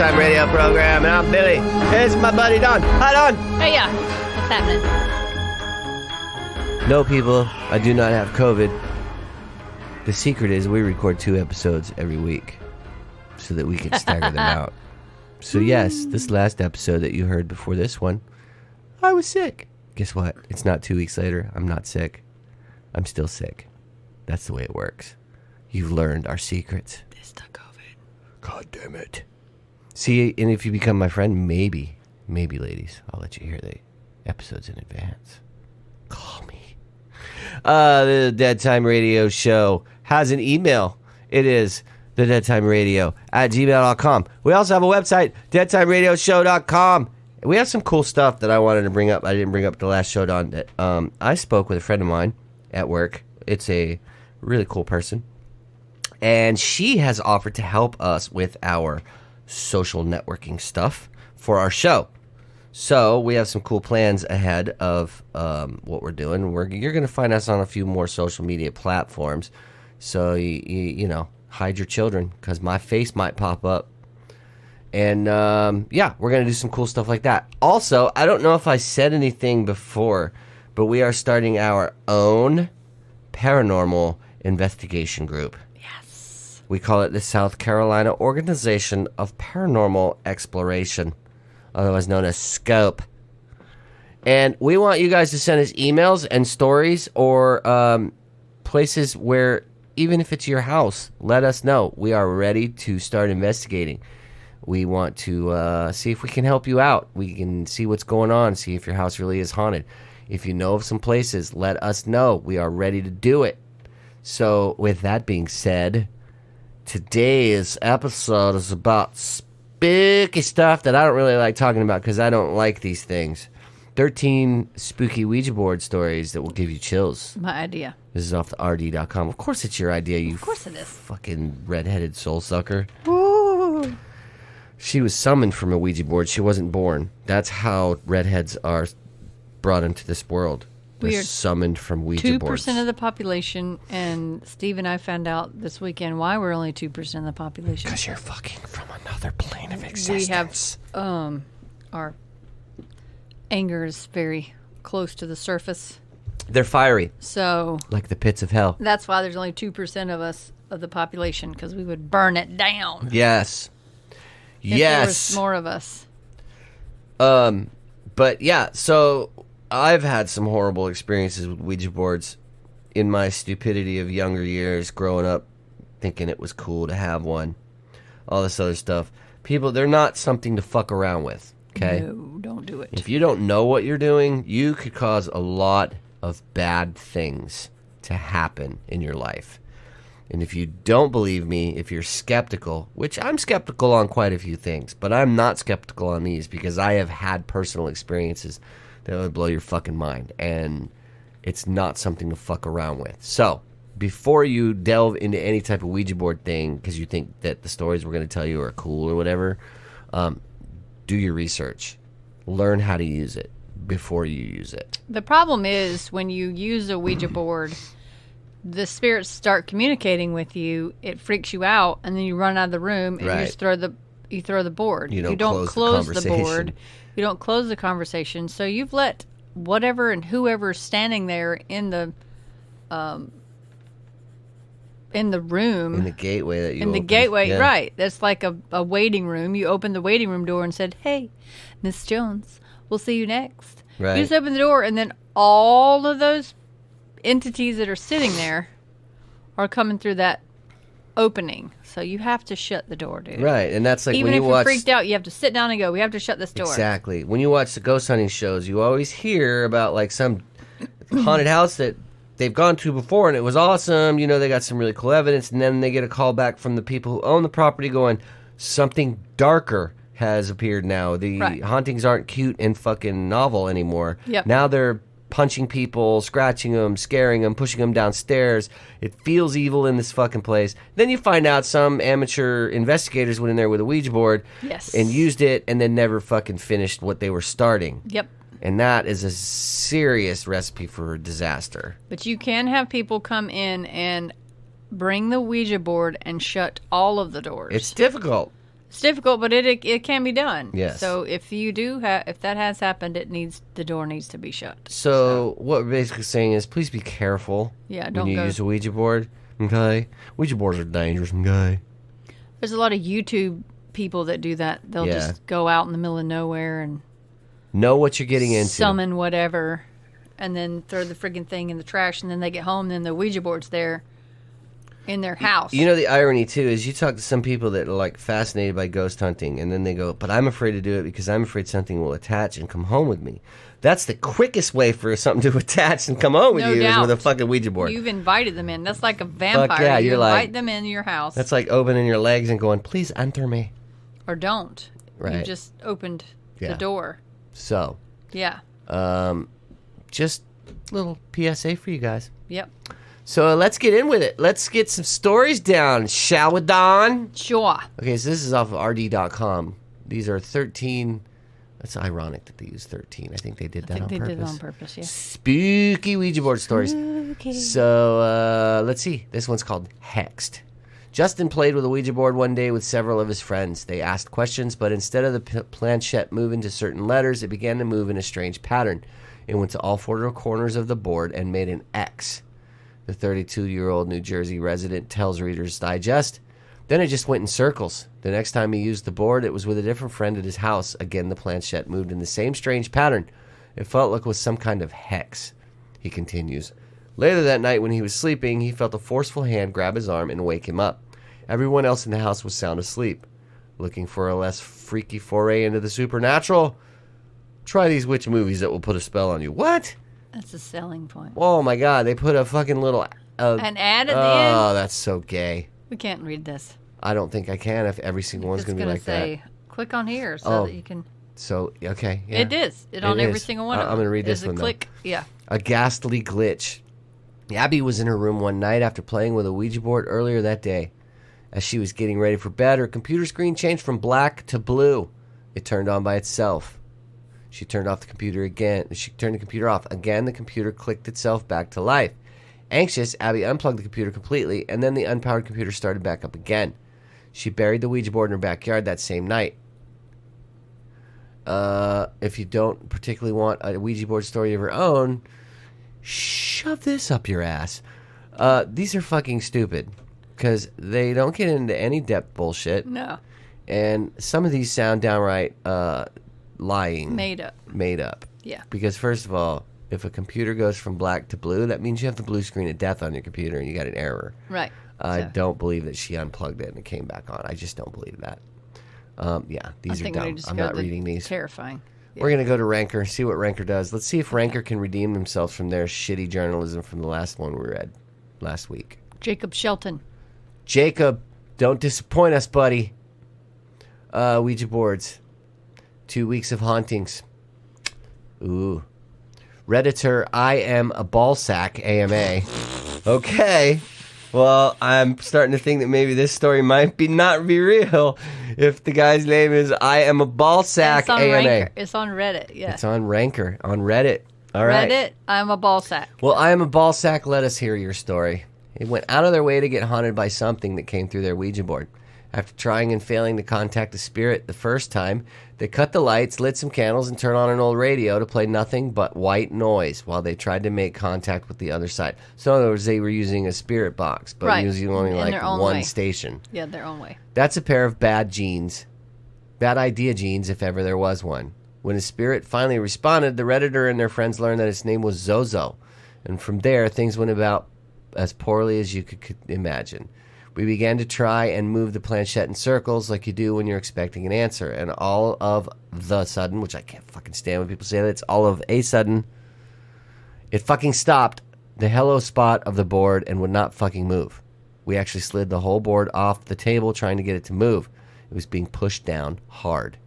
Time Radio program, and I'm Billy. Here's my buddy Don. Hi, Don. Hey, yeah. What's happening? No, people, I do not have COVID. The secret is we record 2 episodes every week so that we can stagger them out. So, yes, this last episode that you heard before this one, I was sick. Guess what? It's not 2 weeks later. I'm not sick. I'm still sick. That's the way it works. You've learned our secrets. It's the COVID. God damn it. See, and if you become my friend, maybe, ladies, I'll let you hear the episodes in advance. Call me. The Dead Time Radio Show has an email. It is thedeadtimeradio@gmail.com. We also have a website, deadtimeradioshow.com. We have some cool stuff that I wanted to bring up. I didn't bring up the last show, Don. I spoke with a friend of mine at work. It's a really cool person. And she has offered to help us with our social networking stuff for our show. So we have some cool plans ahead of what we're doing. You're going to find us on a few more social media platforms. So, you know, hide your children because my face might pop up. And, yeah, we're going to do some cool stuff like that. Also, I don't know if I said anything before, but we are starting our own paranormal investigation group. Yes. We call it the South Carolina Organization of Paranormal Exploration, otherwise known as SCOPE. And we want you guys to send us emails and stories or places where, even if it's your house, let us know. We are ready to start investigating. We want to see if we can help you out. We can see what's going on, see if your house really is haunted. If you know of some places, let us know. We are ready to do it. So, with that being said, today's episode is about spooky stuff that I don't really like talking about because I don't like these things. 13 spooky Ouija board stories that will give you chills. My idea. This is off the RD.com. Of course it's your idea, you Of course it is. fucking redheaded soul sucker. Woo. She was summoned from a Ouija board. She wasn't born. That's how redheads are brought into this world. We They're are summoned from Ouija boards. 2% of the population, and Steve and I found out this weekend why we're only 2% of the population. Because you're fucking from another plane of existence. We have, our anger is very close to the surface. They're fiery. So Like the pits of hell. that's why there's only 2% of us, of the population, because we would burn it down. Yes. If there was more of us. But yeah, so I've had some horrible experiences with Ouija boards in my stupidity of younger years, growing up thinking it was cool to have one. All this other stuff. People, they're not something to fuck around with, okay? No, don't do it. If you don't know what you're doing, you could cause a lot of bad things to happen in your life. And if you don't believe me, if you're skeptical, which I'm skeptical on quite a few things, but I'm not skeptical on these because I have had personal experiences that would blow your fucking mind. And it's not something to fuck around with. So, before you delve into any type of Ouija board thing, because you think that the stories we're going to tell you are cool or whatever, do your research. Learn how to use it before you use it. The problem is when you use a Ouija board, the spirits start communicating with you. It freaks you out, and then you run out of the room and Right. you just throw the board. You don't close the the conversation. board. You don't close the conversation. So you've let whatever and whoever's standing there in the room, In the gateway that you in the opened. gateway, Yeah. right? That's like a waiting room. You open the waiting room door and said, "Hey, Miss Jones, we'll see you next." Right. You just open the door, and then all of those entities that are sitting there are coming through that opening. So you have to shut the door, dude. Right, and that's like Even when if you you're watch... freaked out, you have to sit down and go, we have to shut this door. Exactly. When you watch the ghost hunting shows, you always hear about like some haunted house that they've gone to before and it was awesome. You know, they got some really cool evidence, and then they get a call back from the people who own the property going, something darker has appeared now. The Right. hauntings aren't cute and fucking novel anymore. Yep. Now they're punching people, scratching them, scaring them, pushing them downstairs. It feels evil in this fucking place. Then you find out some amateur investigators went in there with a Ouija board Yes. and used it and then never fucking finished what they were starting. Yep. And that is a serious recipe for disaster. But you can have people come in and bring the Ouija board and shut all of the doors. It's difficult. It's difficult, but it can be done. Yes. So if you do if that has happened, the door needs to be shut. So what we're basically saying is, please be careful. Yeah, when don't you go. use a Ouija board. Okay, Ouija boards are dangerous. Okay. There's a lot of YouTube people that do that. They'll just go out in the middle of nowhere and know what you're getting into. summon whatever, and then throw the friggin' thing in the trash, and then they get home, and then the Ouija board's there in their house. You know, the irony too is you talk to some people that are like fascinated by ghost hunting, and then they go, but I'm afraid to do it because I'm afraid something will attach and come home with me. That's the quickest way for something to attach and come home with No you doubt. is with a fucking Ouija board. You've invited them in. That's like a vampire. yeah, you you're invite like- them into your house. That's like opening your legs and going, please enter me. Or don't. Right. You just opened Yeah. the door. So, Yeah. just a little PSA for you guys. Yep. So let's get in with it. Let's get some stories down, shall we, Don? Sure. Okay, so this is off of rd.com. These are 13. That's ironic that they use 13. I think they did I that think on they purpose. did it on purpose, yeah. Spooky Ouija board stories. So let's see. This one's called Hexed. Justin played with a Ouija board one day with several of his friends. They asked questions, but instead of the planchette moving to certain letters, it began to move in a strange pattern. It went to all four corners of the board and made an X. The 32-year-old New Jersey resident tells Reader's Digest. Then it just went in circles. The next time he used the board, it was with a different friend at his house. Again, the planchette moved in the same strange pattern. It felt like it was some kind of hex. He continues. Later that night when he was sleeping, he felt a forceful hand grab his arm and wake him up. Everyone else in the house was sound asleep. Looking for a less freaky foray into the supernatural? Try these witch movies that will put a spell on you. What? That's a selling point. Oh my god, they put a fucking little... An ad at the Oh, end? that's so gay. We can't read this. I don't think I can if every single one's It's going to be gonna like say, that. click on here so Oh. that you can... So, okay. Yeah. It is. It on every is. single one of them. I'm going to read this There's one, a though. click. Yeah. A ghastly glitch. Abby was in her room one night after playing with a Ouija board earlier that day. As she was getting ready for bed, her computer screen changed from black to blue. It turned on by itself. She turned off the computer again. She turned the computer off. Again, the computer clicked itself back to life. Anxious, Abby unplugged the computer completely, and then the unpowered computer started back up again. She buried the Ouija board in her backyard that same night. If you don't particularly want a Ouija board story of your own, shove this up your ass. These are fucking stupid because they don't get into any depth bullshit. No. And some of these sound downright lying. Made up. Made up. Yeah. Because first of all, if a computer goes from black to blue, that means you have the blue screen of death on your computer and you got an error. Right. I So, don't believe that she unplugged it and it came back on. I just don't believe that. Yeah, I these are think we dumb. just I'm go not the reading these. Terrifying. We're going to go to Ranker, see what Ranker does. Let's see if Ranker can redeem themselves from their shitty journalism from the last one we read last week. Jacob Shelton. Jacob, don't disappoint us, buddy. Ouija boards. 2 weeks of hauntings. Ooh. Redditor, I am a ballsack AMA. Okay. Well, I'm starting to think that maybe this story might not be real if the guy's name is I am a ballsack It's on AMA. Ranker. It's on Reddit. Yeah. It's on Ranker, on Reddit. All right. Reddit. I'm a ball sack. Well, I am a ballsack. Let us hear your story. They went out of their way to get haunted by something that came through their Ouija board. After trying and failing to contact the spirit the first time, they cut the lights, lit some candles, and turned on an old radio to play nothing but white noise while they tried to make contact with the other side. So in other words, they were using a spirit box, but Right. using only In like their own one way. station. Yeah, their own way. That's a pair of bad genes. Bad idea genes, if ever there was one. When his spirit finally responded, the Redditor and their friends learned that his name was Zozo. And from there, things went about as poorly as you could imagine. We began to try and move the planchette in circles like you do when you're expecting an answer. And all of the sudden, which I can't fucking stand when people say that, it's all of a sudden, it fucking stopped the hello spot of the board and would not fucking move. We actually slid the whole board off the table trying to get it to move. It was being pushed down hard.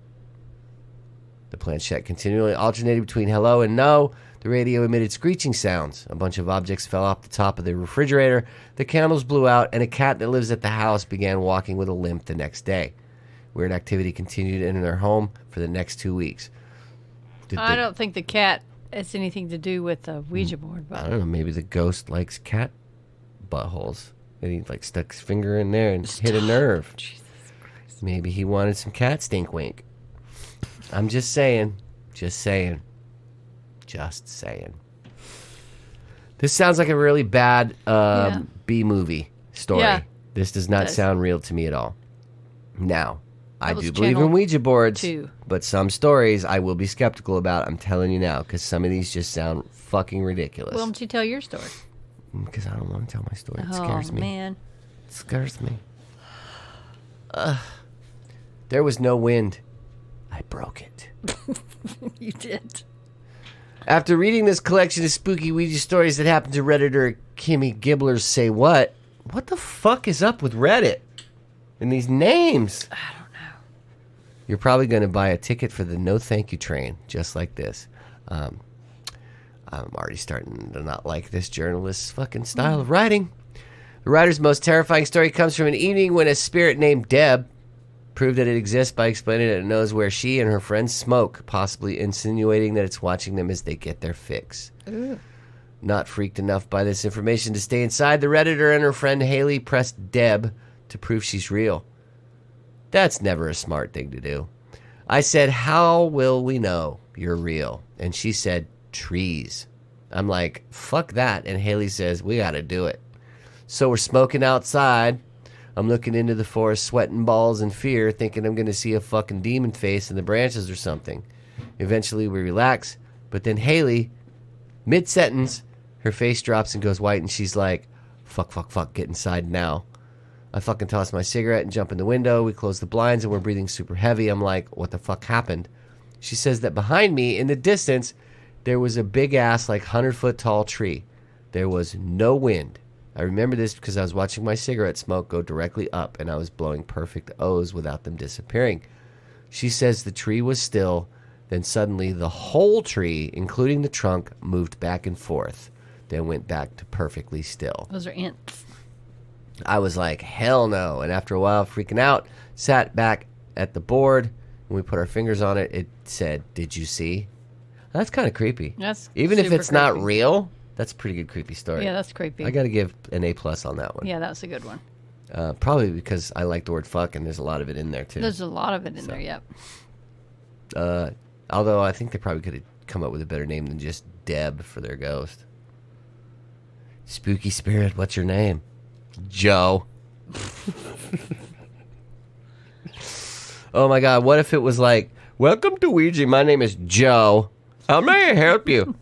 The planchette continually alternated between hello and no. The radio emitted screeching sounds. A bunch of objects fell off the top of the refrigerator. The candles blew out, and a cat that lives at the house began walking with a limp the next day. Weird activity continued in their home for the next 2 weeks. I don't think the cat has anything to do with the Ouija board. I But don't know. Maybe the ghost likes cat buttholes. And he like stuck his finger in there and hit a nerve. Jesus Christ. Maybe he wanted some cat stink wink. I'm just saying. Just saying. Just saying. This sounds like a really bad B-movie story. Yeah. This does not sound real to me at all. Now, I was do believe in Channel Ouija boards, 2. but some stories I will be skeptical about. I'm telling you now, because some of these just sound fucking ridiculous. Why don't you tell your story? Because I don't want to tell my story. It scares me. Oh, man. It scares me. There was no wind. I broke it. You did. After reading this collection of spooky Ouija stories that happened to Redditor Kimmy Gibbler's Say What the fuck is up with Reddit and these names? I don't know. You're probably going to buy a ticket for the no thank you train, just like this. I'm already starting to not like this journalist's fucking style of writing. The writer's most terrifying story comes from an evening when a spirit named Deb proved that it exists by explaining that it knows where she and her friends smoke, possibly insinuating that it's watching them as they get their fix. Ooh. Not freaked enough by this information to stay inside, the Redditor and her friend Haley pressed Deb to prove she's real. That's never a smart thing to do. I said, how will we know you're real? And she said, trees. I'm like, fuck that. And Haley says, we gotta do it. So we're smoking outside. I'm looking into the forest, sweating balls in fear, thinking I'm going to see a fucking demon face in the branches or something. Eventually we relax, but then Haley, mid-sentence, her face drops and goes white, and she's like, fuck, get inside now. I fucking toss my cigarette and jump in the window. We close the blinds, and we're breathing super heavy. I'm like, what the fuck happened? She says that behind me, in the distance, there was a big-ass, like, 100-foot tall tree. There was no wind. I remember this because I was watching my cigarette smoke go directly up, and I was blowing perfect O's without them disappearing. She says the tree was still, then suddenly the whole tree, including the trunk, moved back and forth, then went back to perfectly still. Those are ants. I was like, hell no. And after a while, freaking out, sat back at the board. When we put our fingers on it, it said, did you see? That's kind of creepy. That's Even if super it's not creepy. real, that's a pretty good creepy story. Yeah, that's creepy. I got to give an A+ on that one. Yeah, that's a good one. Probably because I like the word fuck, and there's a lot of it in there, too. There's a lot of it in there, yep. Although I think they probably could have come up with a better name than just Deb for their ghost. Spooky spirit, what's your name? Joe. Oh my god, what if it was like, welcome to Ouija, my name is Joe. How may I help you?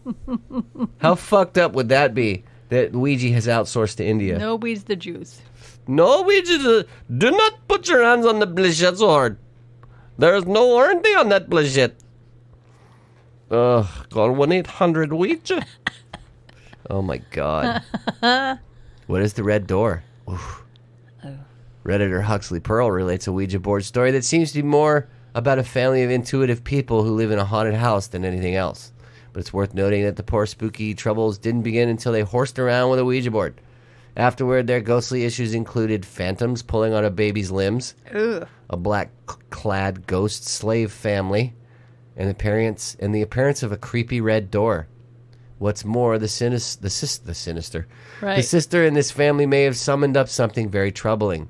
How fucked up would that be? That Ouija has outsourced to India. No weeds the Jews. No, Ouija, do not put your hands on the blizzard sword. There is no warranty on that blizzard. Call 1-800-Ouija. Oh my god. What is the red door? Oof. Oh. Redditor Huxley Pearl relates a Ouija board story that seems to be more about a family of intuitive people who live in a haunted house than anything else. But it's worth noting that the poor spooky troubles didn't begin until they horsed around with a Ouija board. Afterward, their ghostly issues included phantoms pulling on a baby's limbs, Ugh. a black-clad ghost slave family, and the appearance of a creepy red door. What's more, the sinister. Right. The sister in this family may have summoned up something very troubling.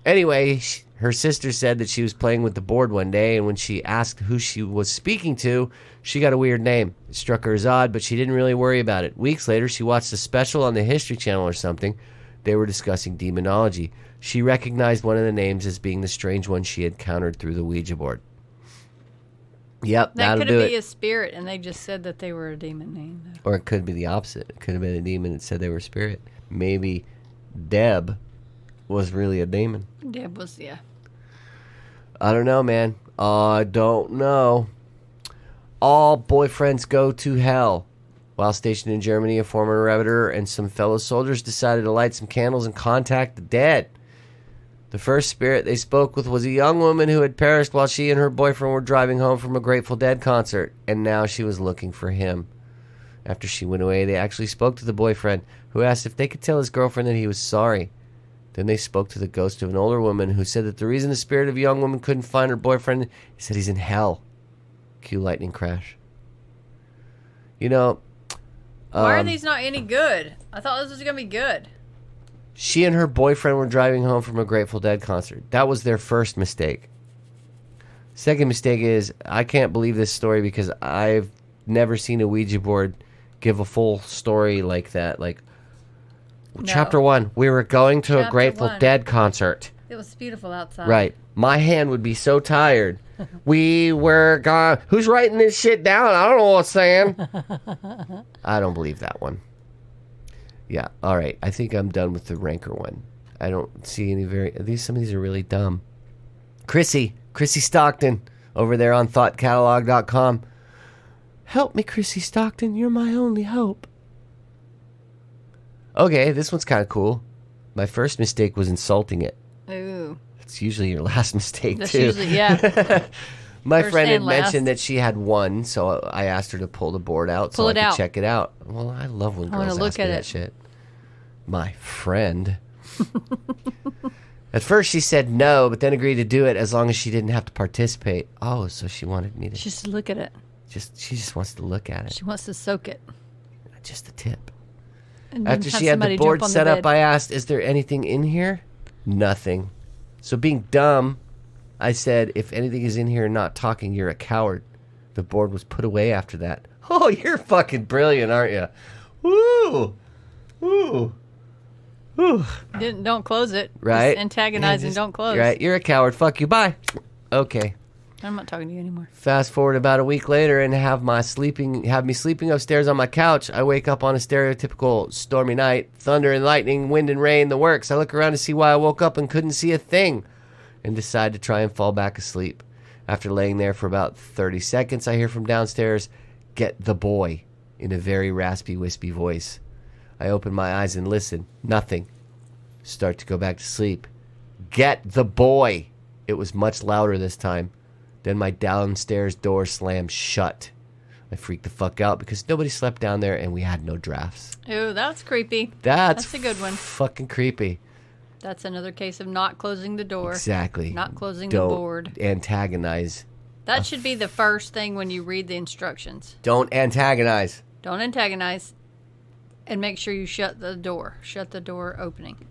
Anyway, her sister said that she was playing with the board one day, and when she asked who she was speaking to, she got a weird name. It struck her as odd, but she didn't really worry about it. Weeks later, she watched a special on the History Channel or something. They were discussing demonology. She recognized one of the names as being the strange one she had encountered through the Ouija board. Yep, That that'll could do be it. a spirit, and they just said that they were a demon name. Though. Or it could be the opposite. It could have been a demon that said they were a spirit. Maybe Deb was really a demon. Deb was, yeah. I don't know, man. I don't know. All boyfriends go to hell. While stationed in Germany, a former Redditor and some fellow soldiers decided to light some candles and contact the dead. The first spirit they spoke with was a young woman who had perished while she and her boyfriend were driving home from a Grateful Dead concert, and now she was looking for him. After she went away, they actually spoke to the boyfriend, who asked if they could tell his girlfriend that he was sorry. Then they spoke to the ghost of an older woman who said that the reason the spirit of a young woman couldn't find her boyfriend is that he's in hell. Cue lightning crash. You know... Why are these not any good? I thought this was going to be good. She and her boyfriend were driving home from a Grateful Dead concert. That was their first mistake. Second mistake is, I can't believe this story because I've never seen a Ouija board give a full story like that. Like, No. chapter 1, we were going to a Chapter Grateful 1. Dead concert. It was beautiful outside. Right. My hand would be so tired. We were gone. Who's writing this shit down? I don't know what's saying. I don't believe that one. Yeah. All right. I think I'm done with the rancor one. I don't see any some of these are really dumb. Chrissy Stockton over there on thoughtcatalog.com. Help me, Chrissy Stockton. You're my only hope. Okay, this one's kind of cool. My first mistake was insulting it. Ooh. It's usually your last mistake, That's too. usually, yeah. My First friend had and last. mentioned that she had one, so I asked her to pull the board out so Pull I it could out. check it out. Well, I love when I wanna girls look ask me at that it. shit. My friend. At first she said no, but then agreed to do it as long as she didn't have to participate. Oh, so she wanted me to Just look at it. she just wants to look at it. She wants to soak it. Just a tip. And then After have she had the somebody board jump on set the up, bed. I asked, is there anything in here? Nothing. So being dumb, I said, if anything is in here and not talking, you're a coward. The board was put away after that. Oh, you're fucking brilliant, aren't you? Woo! Woo! Woo! Don't close it. Right? Just antagonize Yeah, and don't close. Right, you're a coward. Fuck you. Bye. Okay. I'm not talking to you anymore. Fast forward about a week later and have me sleeping upstairs on my couch. I wake up on a stereotypical stormy night. Thunder and lightning, wind and rain, the works. I look around to see why I woke up and couldn't see a thing and decide to try and fall back asleep. After laying there for about 30 seconds, I hear from downstairs, "Get the boy," in a very raspy, wispy voice. I open my eyes and listen. Nothing. Start to go back to sleep. "Get the boy." It was much louder this time. Then my downstairs door slammed shut. I freaked the fuck out because nobody slept down there and we had no drafts. Ooh, that's creepy. That's a good one. Fucking creepy. That's another case of not closing the door. Exactly. Not closing Don't the board. antagonize. That should be the first thing when you read the instructions. Don't antagonize. Don't antagonize. And make sure you shut the door. Shut the door opening.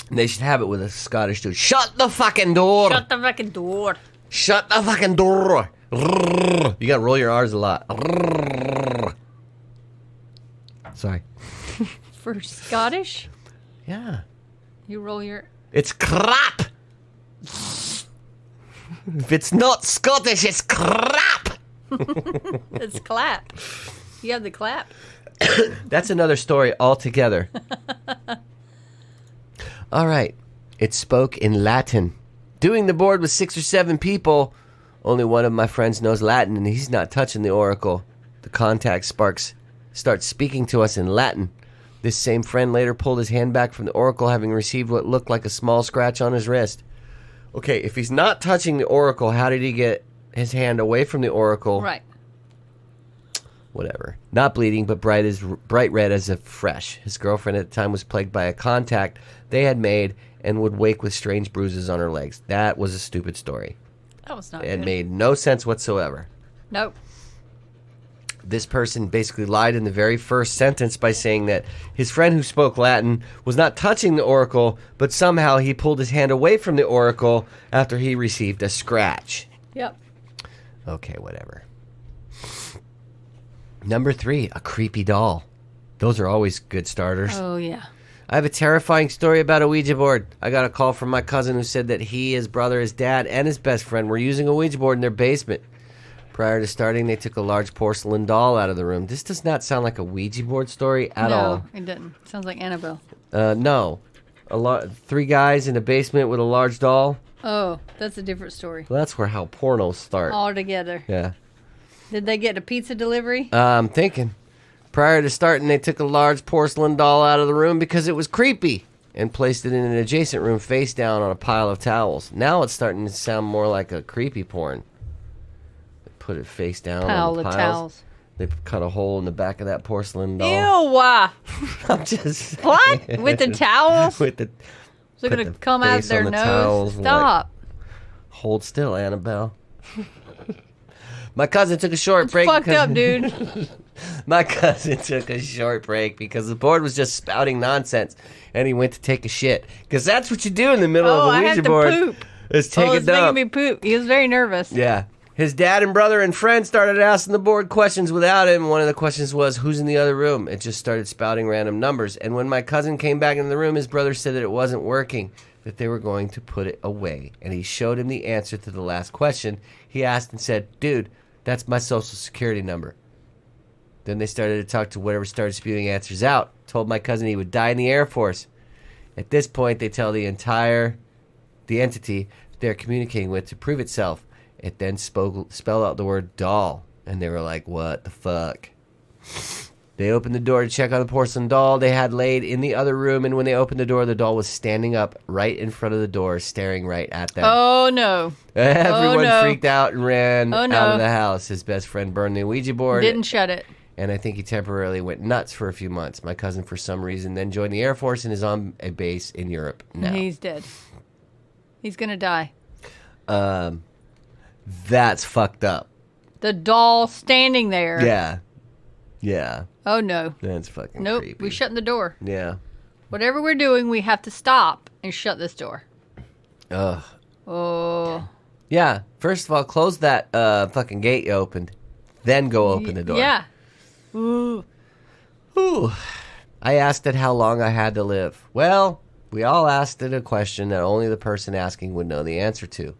And they should have it with a Scottish dude. Shut the fucking door. Shut the fucking door. Shut the fucking door. You gotta roll your R's a lot. Sorry. For Scottish, Yeah. you roll your... It's crap. If it's not Scottish, it's crap. It's clap. You have the clap. That's another story altogether. All right. It spoke in Latin. Doing the board with 6 or 7 people. Only one of my friends knows Latin, and he's not touching the oracle. The contact starts speaking to us in Latin. This same friend later pulled his hand back from the oracle, having received what looked like a small scratch on his wrist. Okay, if he's not touching the oracle, how did he get his hand away from the oracle? Right. Whatever. Not bleeding, but bright red as if fresh. His girlfriend at the time was plagued by a contact they had made and would wake with strange bruises on her legs. That was a stupid story. That was not It good. made no sense whatsoever. Nope. This person basically lied in the very first sentence by saying that his friend who spoke Latin was not touching the oracle, but somehow he pulled his hand away from the oracle after he received a scratch. Yep. Okay, whatever. Number 3, a creepy doll. Those are always good starters. Oh, yeah. I have a terrifying story about a Ouija board. I got a call from my cousin who said that he, his brother, his dad, and his best friend were using a Ouija board in their basement. Prior to starting, they took a large porcelain doll out of the room. This does not sound like a Ouija board story at all. No, it didn't. Sounds like Annabelle. No. 3 guys in a basement with a large doll. Oh, that's a different story. Well, that's where how pornos start. All together. Yeah. Did they get a pizza delivery? I'm thinking. Prior to starting, they took a large porcelain doll out of the room because it was creepy and placed it in an adjacent room face down on a pile of towels. Now it's starting to sound more like a creepy porn. They put it face down Pile on the of piles. towels. They cut a hole in the back of that porcelain doll. Ew! I'm just What? With the towels? with the They're put going to the come out face their on the nose? towels, like- Stop. hold still, Annabelle. My cousin took a short It's break. fucked because- up, dude. My cousin took a short break because the board was just spouting nonsense, and he went to take a shit. Because that's what you do in the middle of a I Ouija had to board. poop. Is take a It's dump. making me poop. He was very nervous. Yeah. His dad and brother and friend started asking the board questions without him. One of the questions was, who's in the other room? It just started spouting random numbers. And when my cousin came back into the room, his brother said that it wasn't working, that they were going to put it away. And he showed him the answer to the last question. He asked and said, dude, that's my social security number. Then they started to talk to whatever started spewing answers out. Told my cousin he would die in the Air Force. At this point, they tell the entity they're communicating with to prove itself. It then spelled out the word doll, and they were like, what the fuck? They opened the door to check on the porcelain doll they had laid in the other room, and when they opened the door, the doll was standing up right in front of the door, staring right at them. Oh, no. Everyone freaked out and ran out no. of the house. His best friend burned the Ouija board. Didn't shut it. And I think he temporarily went nuts for a few months. My cousin, for some reason, then joined the Air Force and is on a base in Europe now. He's dead. He's going to die. That's fucked up. The doll standing there. Yeah. Yeah. Oh, no. That's fucking Nope. creepy. We're shutting the door. Yeah. Whatever we're doing, we have to stop and shut this door. Ugh. Oh. Yeah. First of all, close that fucking gate you opened. Then go open the door. Yeah. Ooh. Ooh. I asked it how long I had to live. Well, we all asked it a question that only the person asking would know the answer to.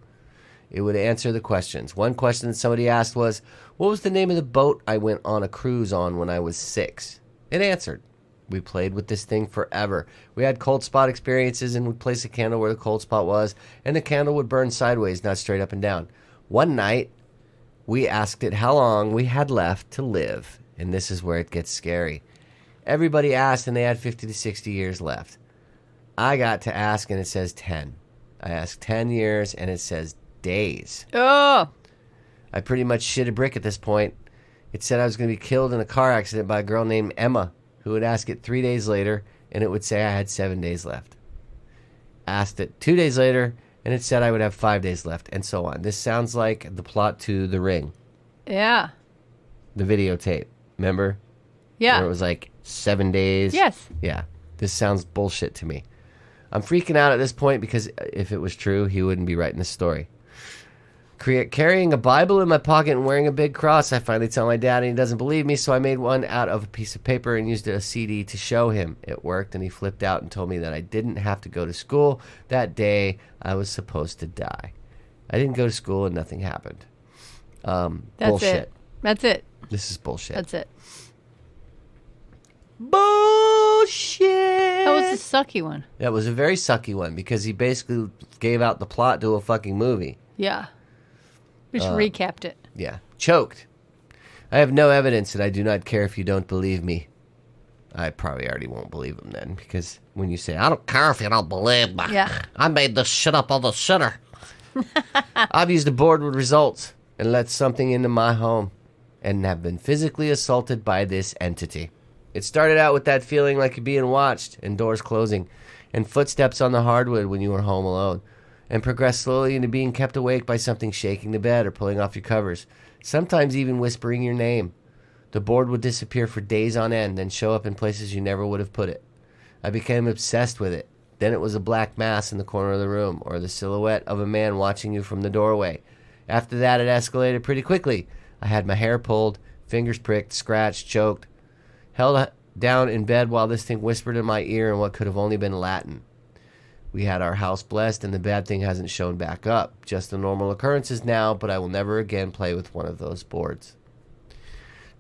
It would answer the questions. One question that somebody asked was, what was the name of the boat I went on a cruise on when I was 6? It answered. We played with this thing forever. We had cold spot experiences and would place a candle where the cold spot was, and the candle would burn sideways, not straight up and down. One night, we asked it how long we had left to live, and this is where it gets scary. Everybody asked, and they had 50 to 60 years left. I got to ask, and it says 10. I asked 10 years, and it says days. Oh. I pretty much shit a brick at this point. It said I was going to be killed in a car accident by a girl named Emma, who would ask it 3 days later, and it would say I had 7 days left. Asked it 2 days later, and it said I would have 5 days left, and so on. This sounds like the plot to The Ring, Yeah. the videotape. Remember? Yeah. Where it was like 7 days. Yes. Yeah. This sounds bullshit to me. I'm freaking out at this point because if it was true, he wouldn't be writing this story. Carrying a Bible in my pocket and wearing a big cross, I finally tell my dad and he doesn't believe me, so I made one out of a piece of paper and used a CD to show him. It worked, and he flipped out and told me that I didn't have to go to school that day I was supposed to die. I didn't go to school and nothing happened. That's Bullshit. it. That's it. This is bullshit. That's it. Bullshit. That was the sucky one. That was a very sucky one because he basically gave out the plot to a fucking movie. Yeah. Just recapped it. Yeah. Choked. I have no evidence, and I do not care if you don't believe me. I probably already won't believe him then, because when you say, I don't care if you don't believe me. Yeah. I made this shit up on the shitter. I've used a board with results and let something into my home and have been physically assaulted by this entity. It started out with that feeling like you're being watched and doors closing and footsteps on the hardwood when you were home alone, and progressed slowly into being kept awake by something shaking the bed or pulling off your covers, sometimes even whispering your name. The board would disappear for days on end, then show up in places you never would have put it. I became obsessed with it. Then it was a black mass in the corner of the room, or the silhouette of a man watching you from the doorway. After that, it escalated pretty quickly. I had my hair pulled, fingers pricked, scratched, choked, held down in bed while this thing whispered in my ear in what could have only been Latin. We had our house blessed, and the bad thing hasn't shown back up. Just the normal occurrences now, but I will never again play with one of those boards.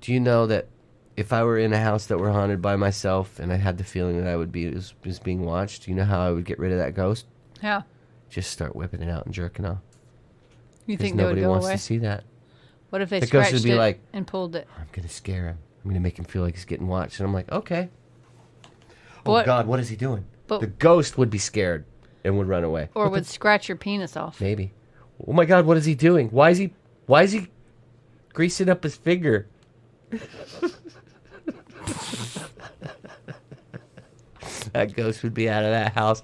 Do you know that if I were in a house that were haunted by myself and I had the feeling that I would be was being watched, do you know how I would get rid of that ghost? Yeah. Just start whipping it out and jerking off. You Because think they would nobody go wants away? to see that. What if they The ghost scratched would be it like, and pulled it? I'm going to scare him. I'm going to make him feel like he's getting watched. And I'm like, okay. What- Oh, God, what is he doing? But- The ghost would be scared and would run away. Or would scratch your penis off. Maybe. Oh, my God, what is he doing? Why is he greasing up his finger? That ghost would be out of that house.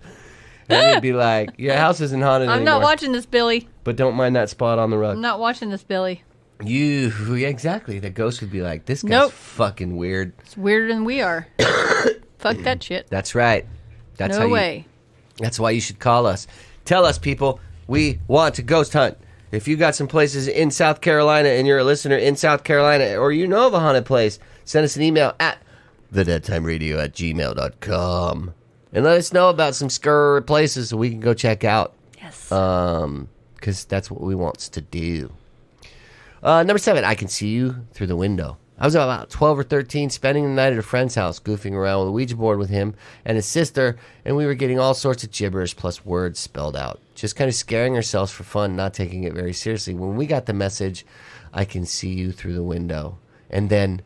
And he'd be like, your house isn't haunted I'm anymore. not watching this, Billy. But don't mind that spot on the rug. I'm not watching this, Billy. Yeah, exactly. The ghost would be like, this guy's Nope. fucking weird. It's weirder than we are. Fuck that shit. That's right. That's No way. That's why you should call us. Tell us, people, we want to ghost hunt. If you got some places in South Carolina and you're a listener in South Carolina or you know of a haunted place, send us an email at thedeadtimeradio@gmail.com and let us know about some scary places so we can go check out. Yes. Because that's what we wants to do. Number 7, I can see you through the window. I was about 12 or 13, spending the night at a friend's house, goofing around with a Ouija board with him and his sister, and we were getting all sorts of gibberish plus words spelled out. Just kind of scaring ourselves for fun, not taking it very seriously. When we got the message, I can see you through the window, and then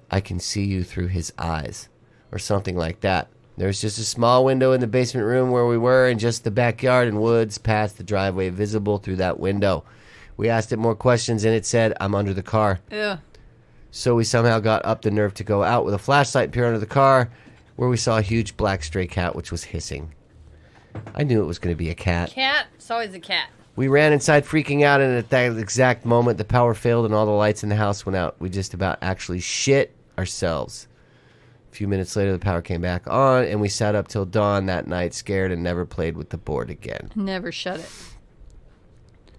I can see you through his eyes, or something like that. There was just a small window in the basement room where we were, and just the backyard and woods past the driveway visible through that window. We asked it more questions, and it said, I'm under the car. Ew. So we somehow got up the nerve to go out with a flashlight and peer under the car, where we saw a huge black stray cat, which was hissing. I knew it was going to be a cat. Cat? It's always a cat. We ran inside freaking out, and at that exact moment, the power failed and all the lights in the house went out. We just about actually shit ourselves. A few minutes later, the power came back on, and we sat up till dawn that night, scared, and never played with the board again. Never shut it.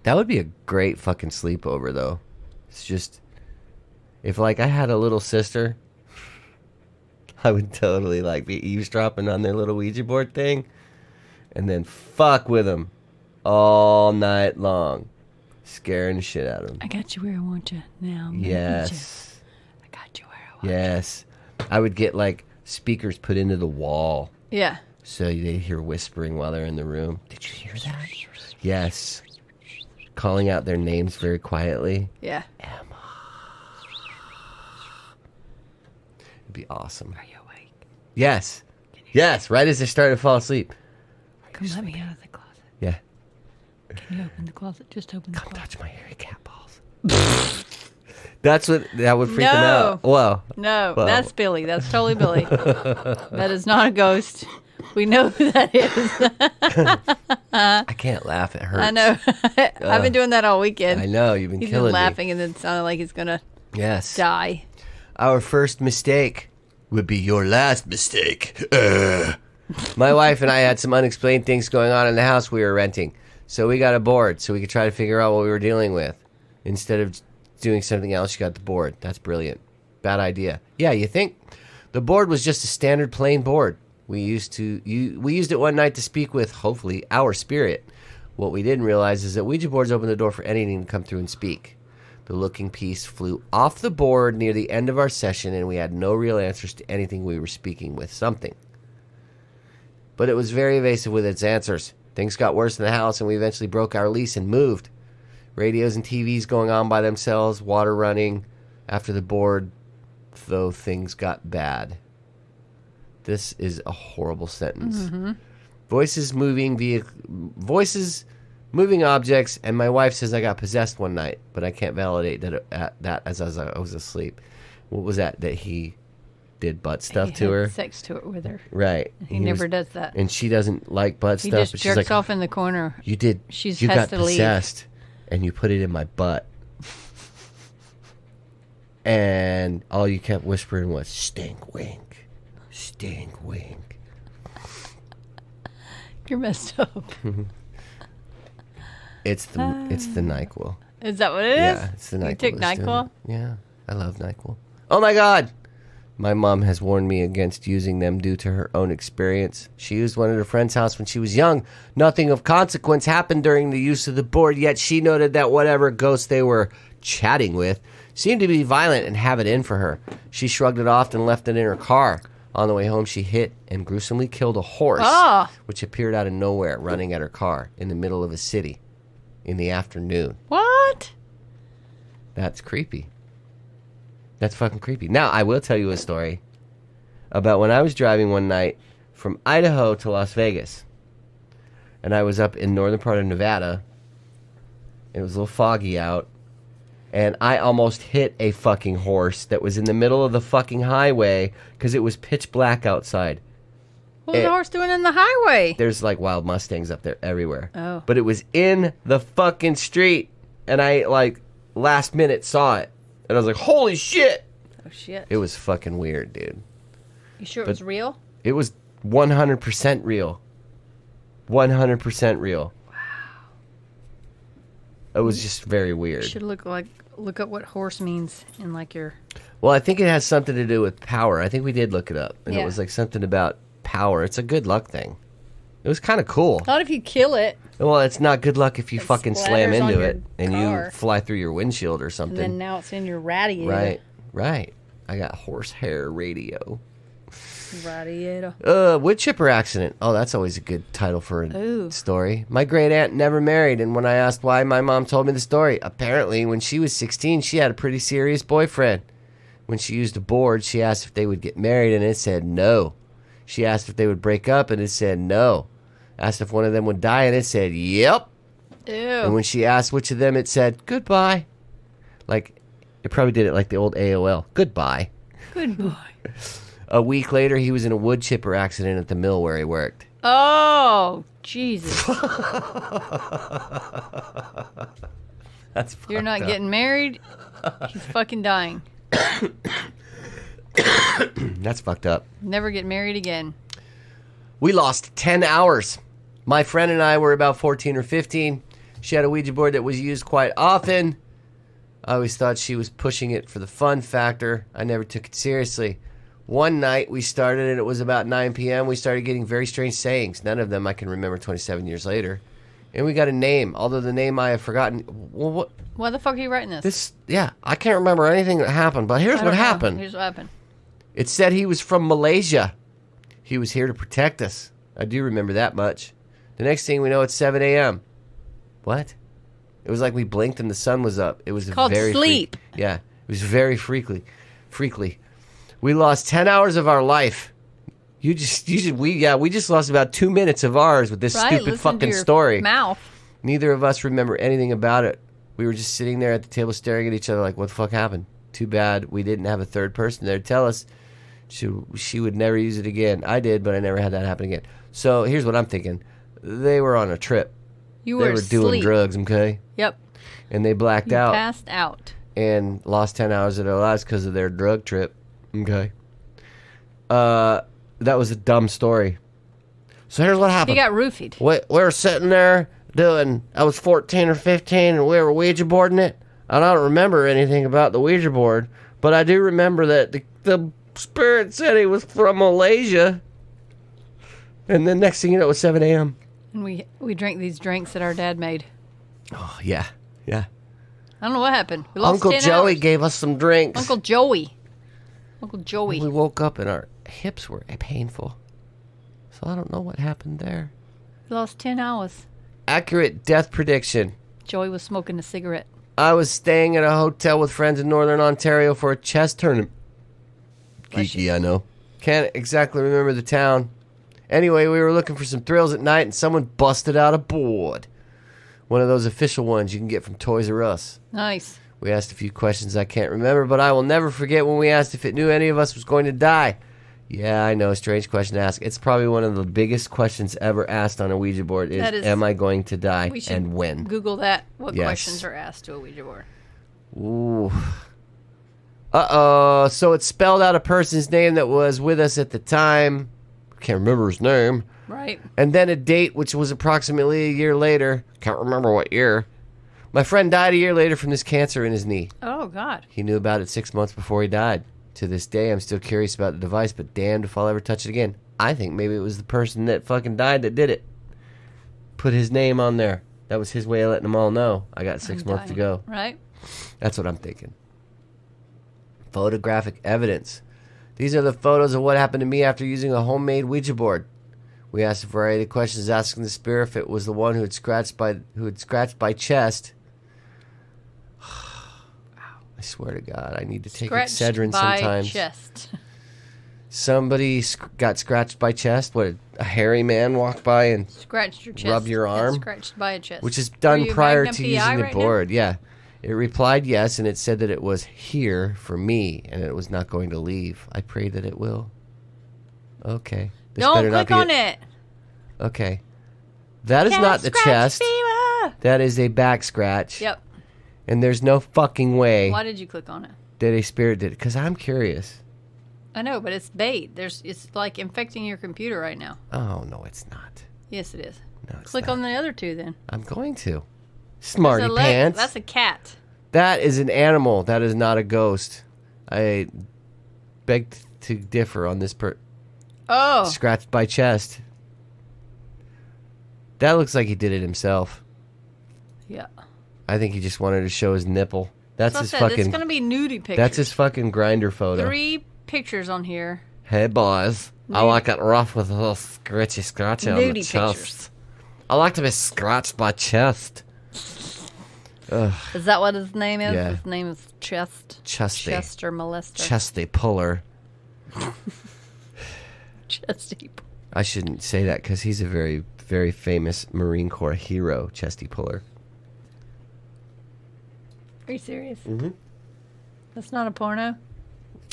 That would be a great fucking sleepover, though. It's just... If, like, I had a little sister, I would totally, like, be eavesdropping on their little Ouija board thing and then fuck with them all night long, scaring the shit out of them. I got you where I want you now. Yes. I got you where I want Yes. I would get, like, speakers put into the wall you. Yeah. so they hear whispering while they're in the room. Did you hear that? Yes. Calling out their names very quietly. Yeah. Be awesome. Are you awake? Yes. Yes, right as they started to fall asleep. Come let me out of the closet. Yeah. Can you open the closet? Just open the Come closet. touch my hairy cat balls. That would freak them out. Well, No, well. that's Billy. That's totally Billy. That is not a ghost. We know who that is. I can't laugh. It hurts. I know. I've been doing that all weekend. I know. You've been He's killing been laughing and then sounding like he's going to me. Yes. die. Our first mistake would be your last mistake. My wife and I had some unexplained things going on in the house we were renting. So we got a board so we could try to figure out what we were dealing with. Instead of doing something else, you got the board. That's brilliant. Bad idea. Yeah, you think? The board was just a standard plain board. We used it one night to speak with, hopefully, our spirit. What we didn't realize is that Ouija boards open the door for anything to come through and speak. The looking piece flew off the board near the end of our session, and we had no real answers to anything we were speaking with something. But it was very evasive with its answers. Things got worse in the house, and we eventually broke our lease and moved. Radios and TVs going on by themselves, water running after the board, though things got bad. This is a horrible sentence. Mm-hmm. Voices, moving objects, and my wife says I got possessed one night, but I can't validate that as I was asleep. What was that? That he did butt stuff He to had her? sex to it with her. Right. He never does that. And she doesn't like butt He stuff. just But she's jerks like, off in the corner. You did. She you has got to leave. possessed, and you put it in my butt. And all you kept whispering was, stink wink. Stink wink. You're messed up. It's the NyQuil. Is that what it is? Yeah, it's the NyQuil. You took that's doing NyQuil? it. Yeah, I love NyQuil. Oh my God! My mom has warned me against using them due to her own experience. She used one at her friend's house when she was young. Nothing of consequence happened during the use of the board, yet she noted that whatever ghost they were chatting with seemed to be violent and have it in for her. She shrugged it off and left it in her car. On the way home, she hit and gruesomely killed a horse, which appeared out of nowhere, running at her car in the middle of a city in the afternoon. What? That's creepy. That's fucking creepy. Now, I will tell you a story about when I was driving one night from Idaho to Las Vegas. And I was up in northern part of Nevada. It was a little foggy out. And I almost hit a fucking horse that was in the middle of the fucking highway because it was pitch black outside. What was the horse doing in the highway? There's like wild Mustangs up there everywhere. Oh. But it was in the fucking street. And I like last minute saw it. And I was like, holy shit. Oh, shit. It was fucking weird, dude. You sure it was real? It was 100% real. 100% real. Wow. It was just very weird. You should look up what horse means in like your... Well, I think it has something to do with power. I think we did look it up. And Yeah. it was like something about power. It's a good luck thing. It was kind of cool. Not if you kill it. Well, it's not good luck if you fucking slam splatters on into your it and car. you fly through your windshield or And something. then now it's in your radiator. Right, right. I got horsehair radio. Radiator. Wood chipper accident. Oh, that's always a good title for a Ooh. story. My great aunt never married, and when I asked why, my mom told me the story. Apparently, when she was 16, she had a pretty serious boyfriend. When she used a board, she asked if they would get married, and it said no. She asked if they would break up, and it said no. Asked if one of them would die, and it said yep. Ew. And when she asked which of them, it said goodbye. Like, it probably did it like the old AOL. Goodbye. Goodbye. A week later, he was in a wood chipper accident at the mill where he worked. Oh, Jesus. That's You're not fucked up. getting married. He's fucking dying. That's fucked up. Never get married again. We lost 10 hours. My friend and I were about 14 or 15. She had a Ouija board that was used quite often. I always thought she was pushing it for the fun factor. I never took it seriously. One night we started and it was about 9 p.m. We started getting very strange sayings. None of them I can remember 27 years later. And we got a name, although the name I have forgotten. Well, what? Why the fuck are you writing this? I can't remember anything that happened, but here's I what don't know. happened. Here's what happened. It said he was from Malaysia. He was here to protect us. I do remember that much. The next thing we know, it's 7 a.m. What? It was like we blinked and the sun was up. It was Called very sleep. Yeah, it was very freakly. We lost 10 hours of our life. We just lost about 2 minutes of ours with this Right? stupid Listen to fucking your story. Mouth. Neither of us remember anything about it. We were just sitting there at the table staring at each other like, what the fuck happened? Too bad we didn't have a third person there to tell us she would never use it again. I did, but I never had that happen again. So here's what I'm thinking. They were on a trip. You They were were doing asleep. drugs, okay? Yep. And they blacked You out passed out. and lost 10 hours of their lives because of their drug trip, okay? That was a dumb story. So here's what He happened. got roofied. We were sitting there I was 14 or 15 and we were Ouija boarding it. I don't remember anything about the Ouija board, but I do remember that the spirit said he was from Malaysia. And then next thing you know, it was 7 a.m. And we drank these drinks that our dad made. Oh, yeah. Yeah. I don't know what happened. We lost Uncle 10 Joey hours. gave us some drinks. Uncle Joey. Uncle Joey. We woke up and our hips were painful. So I don't know what happened there. We lost 10 hours. Accurate death prediction. Joey was smoking a cigarette. I was staying at a hotel with friends in Northern Ontario for a chess tournament. Bless Geeky, I know. Can't exactly remember the town. Anyway, we were looking for some thrills at night and someone busted out a board. One of those official ones you can get from Toys R Us. Nice. We asked a few questions I can't remember, but I will never forget when we asked if it knew any of us was going to die. Yeah, I know, strange question to ask. It's probably one of the biggest questions ever asked on a Ouija board That is is- am I going to die We should and when? Google that. What Yes. questions are asked to a Ouija board? Ooh. Uh-oh. So it spelled out a person's name that was with us at the time. Can't remember his name. Right. And then a date, which was approximately a year later. Can't remember what year. My friend died a year later from this cancer in his knee. Oh, God. He knew about it 6 months before he died. To this day, I'm still curious about the device, but damned if I'll ever touch it again. I think maybe it was the person that fucking died that did it. Put his name on there. That was his way of letting them all know. I got 6 months to go. Right. That's what I'm thinking. Photographic evidence. These are the photos of what happened to me after using a homemade Ouija board. We asked a variety of questions, asking the spirit if it was the one who had scratched by chest. I swear to God, I need to take Scratched Excedrin by sometimes. chest. Somebody got scratched by chest. What, a hairy man walked by and Scratched your chest. Rub your and arm? Scratched by a chest. which is Are done you prior Magnum to PI using the right now? board. Yeah. It replied yes, and it said that it was here for me, and it was not going to leave. I pray that it will. Okay. This Don't better not click be on it. Okay. That is Cat not the scratch chest. fever. That is a back scratch. Yep. And there's no fucking way Why did you click on it? that a spirit did it. Because I'm curious. I know, but it's bait. It's like infecting your computer right now. Oh, no, it's not. Yes, it is. No, it's Click not. on the other two then. I'm going to. Smarty That's a leg. pants. That's a cat. That is an animal. That is not a ghost. I beg to differ on this Oh. Scratched by chest. That looks like he did it himself. Yeah. I think he just wanted to show his nipple. That's his It's fucking. going to be nudie pictures. That's his fucking grinder photo. 3 pictures on here. Hey boys, I Nude- like it rough with a little scratchy on the Nudie chest. pictures. I like to be scratched by chest. Ugh, Is that what his name is? Yeah. His name is Chest. Chesty. Chester Molester. Chesty puller. Chesty. I shouldn't say that because he's a very, very famous Marine Corps hero, Chesty Puller. Are you serious? Mm-hmm. That's not a porno?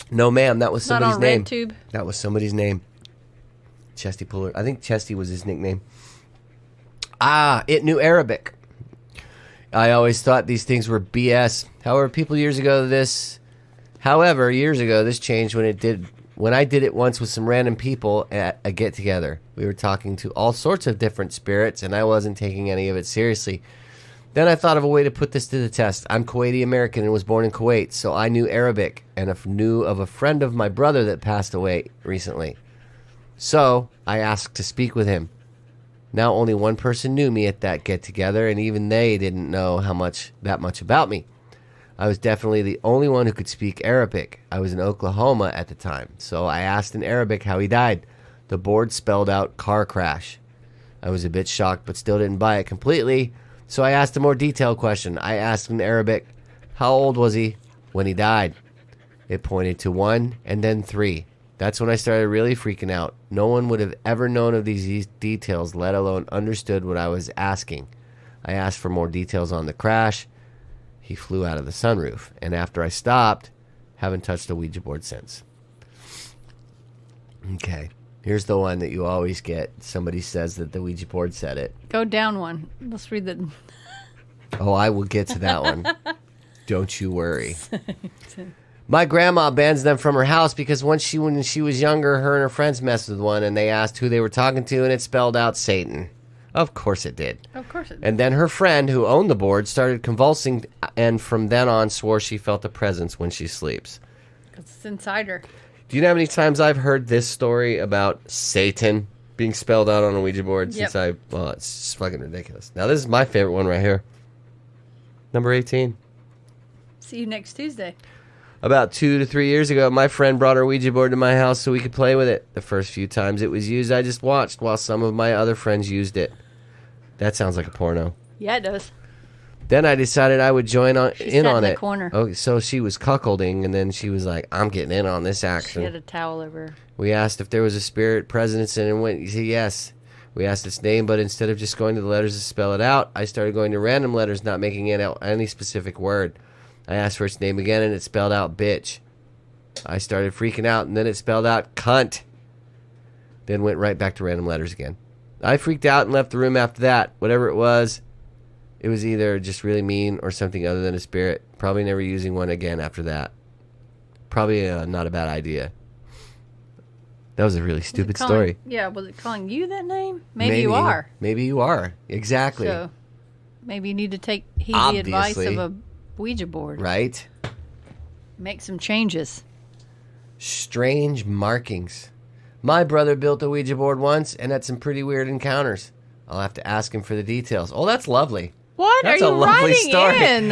No, ma'am, that was It's not somebody's on name. RedTube? That was somebody's name. Chesty Puller. I think Chesty was his nickname. Ah, it knew Arabic. I always thought these things were BS. Years ago, this changed when I did it once with some random people at a get-together. We were talking to all sorts of different spirits, and I wasn't taking any of it seriously. Then I thought of a way to put this to the test. I'm Kuwaiti American and was born in Kuwait, so I knew Arabic and knew of a friend of my brother that passed away recently. So I asked to speak with him. Now only one person knew me at that get-together, and even they didn't know that much about me. I was definitely the only one who could speak Arabic. I was in Oklahoma at the time, so I asked in Arabic how he died. The board spelled out car crash. I was a bit shocked, but still didn't buy it completely, so I asked a more detailed question. I asked in Arabic, how old was he when he died? It pointed to 1 and then 3. That's when I started really freaking out. No one would have ever known of these details, let alone understood what I was asking. I asked for more details on the crash. He flew out of the sunroof. And after I stopped, haven't touched a Ouija board since. Okay. Here's the one that you always get. Somebody says that the Ouija board said it. Go down one. Let's read the... Oh, I will get to that one. Don't you worry. My grandma bans them from her house because when she was younger, her and her friends messed with one, and they asked who they were talking to, and it spelled out Satan. Of course it did. Of course it did. And then her friend, who owned the board, started convulsing, and from then on swore she felt a presence when she sleeps. Because it's inside her. Do you know how many times I've heard this story about Satan being spelled out on a Ouija board? Yep. It's just fucking ridiculous. Now, this is my favorite one right here. Number 18. See you next Tuesday. About 2 to 3 years ago, my friend brought her Ouija board to my house so we could play with it. The first few times it was used, I just watched while some of my other friends used it. That sounds like a porno. Yeah, it does. Then I decided I would join in sat in on the it. corner. Oh, so she was cuckolding, and then she was like, "I'm getting in on this She action." had a towel over her. We asked if there was a spirit presence, and it went, yes. We asked its name, but instead of just going to the letters to spell it out, I started going to random letters, not making it out any specific word. I asked for its name again, and it spelled out bitch. I started freaking out, and then it spelled out cunt. Then went right back to random letters again. I freaked out and left the room after that. Whatever it was either just really mean or something other than a spirit. Probably never using one again after that. Probably not a bad idea. That was a really stupid story. Yeah, was it calling you that name? Maybe you are. Maybe you are. Exactly. So maybe you need to heed the advice Obviously. of a Ouija board. Right? Make some changes. Strange markings. My brother built a Ouija board once and had some pretty weird encounters. I'll have to ask him for the details. Oh, that's lovely. What That's are a you lovely writing story. in?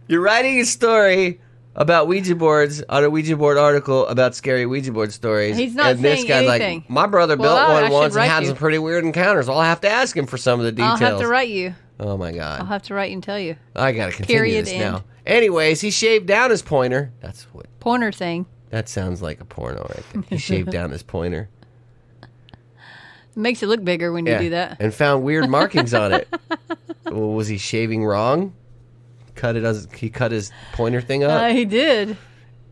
You're writing a story about Ouija boards on a Ouija board article about scary Ouija board stories. He's not and this saying guy's anything. like, my brother Well, built I one should once and write had you. some pretty weird encounters. I'll have to ask him for some of the details. I'll have to write you. Oh, my God. I'll have to write you and tell you. I got to continue Period, this end. now. Anyways, he shaved down his pointer. Pointer thing. That sounds like a porno right there. He shaved down his pointer. It makes it look bigger when you do that. And found weird markings on it. Well, was he shaving wrong? He cut his pointer thing up? He did.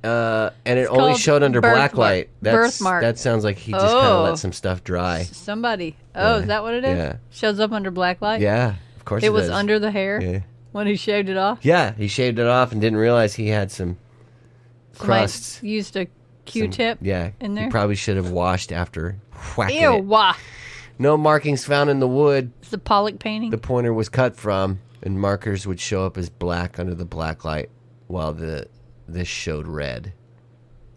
And it It's only called showed under black birthmark. light. Birthmark. That sounds like he just kind of Oh. let some stuff dry. Somebody. Oh, Yeah. is that what it is? Yeah. Shows up under black light? Yeah, of course It was does. under the hair Yeah. when he shaved it off? Yeah, he shaved it off and didn't realize he had some Somebody crusts. used a Q-tip Yeah, in there? he probably should have washed after whacking Ew, it. wah. No markings found in the wood It's the Pollock painting. the pointer was cut from, and markers would show up as black under the black light, while this showed red.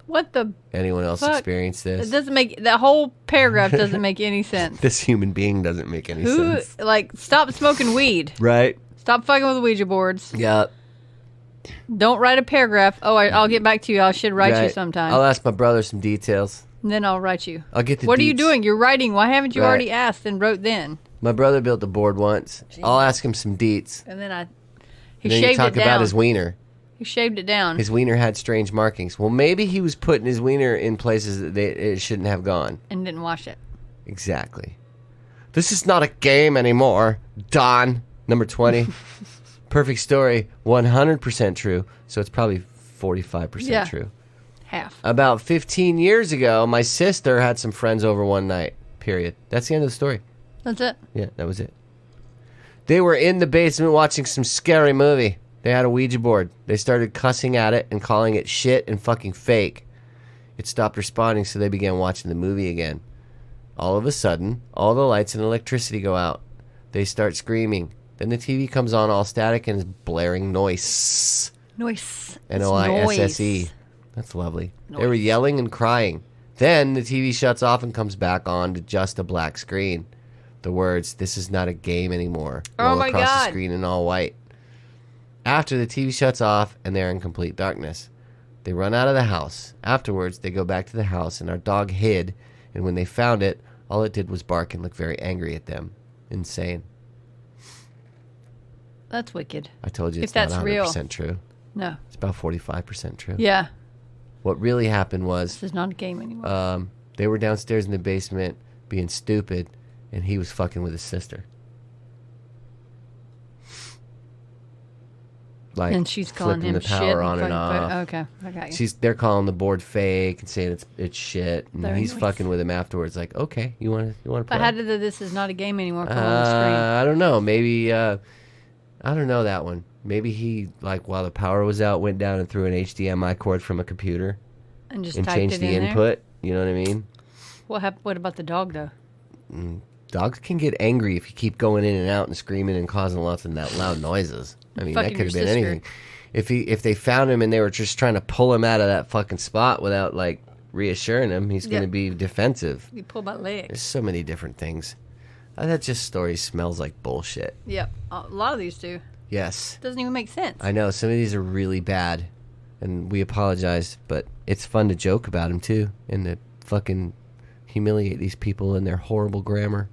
What the... Anyone else Fuck. experience It this? doesn't make... That whole paragraph doesn't make any sense. This human being doesn't make any Who... sense. Like, stop smoking weed. Right? Stop fucking with Ouija boards. Yeah. Don't write a paragraph. Oh, I'll get back to you. I should write you Right. sometime. I'll ask my brother some details. And then I'll write you. I'll get the What are you deets. doing? You're writing. Why haven't you Right. already asked and wrote then? My brother built a board once. I'll ask him some deets. And then he And then you shaved talk it about down. his wiener. He shaved it down. His wiener had strange markings. Well, maybe he was putting his wiener in places that it shouldn't have gone. And didn't wash it. Exactly. This is not a game anymore. Don, number 20. Perfect story, 100% true. So it's probably 45% Yeah. true. Half. About 15 years ago, my sister had some friends over one night. Period. That's the end of the story. That's it. Yeah, that was it. They were in the basement watching some scary movie. They had a Ouija board. They started cussing at it and calling it shit and fucking fake. It stopped responding, so they began watching the movie again. All of a sudden, all the lights and electricity go out. They start screaming. Then the TV comes on all static and is blaring noise. Noise. Noisse. That's lovely. They were Noise. yelling and crying. Then the TV shuts off and comes back on to just a black screen. The words, "This is not a game anymore," Oh roll my across God. the screen in all white. After the TV shuts off and they're in complete darkness, they run out of the house. Afterwards, they go back to the house and our dog hid, and when they found it, all it did was bark and look very angry at them. Insane. That's wicked. I told you If it's not that's 100% real. true. No. It's about 45% true. Yeah. What really happened was This is not a game anymore. they were downstairs in the basement being stupid, and he was fucking with his sister. Like, and she's calling flipping him the shit. power on and off. Okay, I got you. They're calling the board fake and saying it's shit, and Very he's nice. fucking with him afterwards. Like, okay, you want to play? But how did the "this is not a game anymore" come on the screen? I don't know. Maybe I don't know that one. Maybe he, like, while the power was out, went down and threw an HDMI cord from a computer And just and typed changed it the in input. You know what I mean? there. What about the dog though? Dogs can get angry if you keep going in and out and screaming and causing lots of loud noises. I mean, that Fucking could have your been sister. anything. If they found him and they were just trying to pull him out of that fucking spot without, like, reassuring him, he's going to Yeah. be defensive. You pull my leg. There's so many different things. That just story smells like bullshit. Yep. A lot of these do. Yes. Doesn't even make sense. I know, some of these are really bad, and we apologize, but it's fun to joke about them, too, and to fucking humiliate these people in their horrible grammar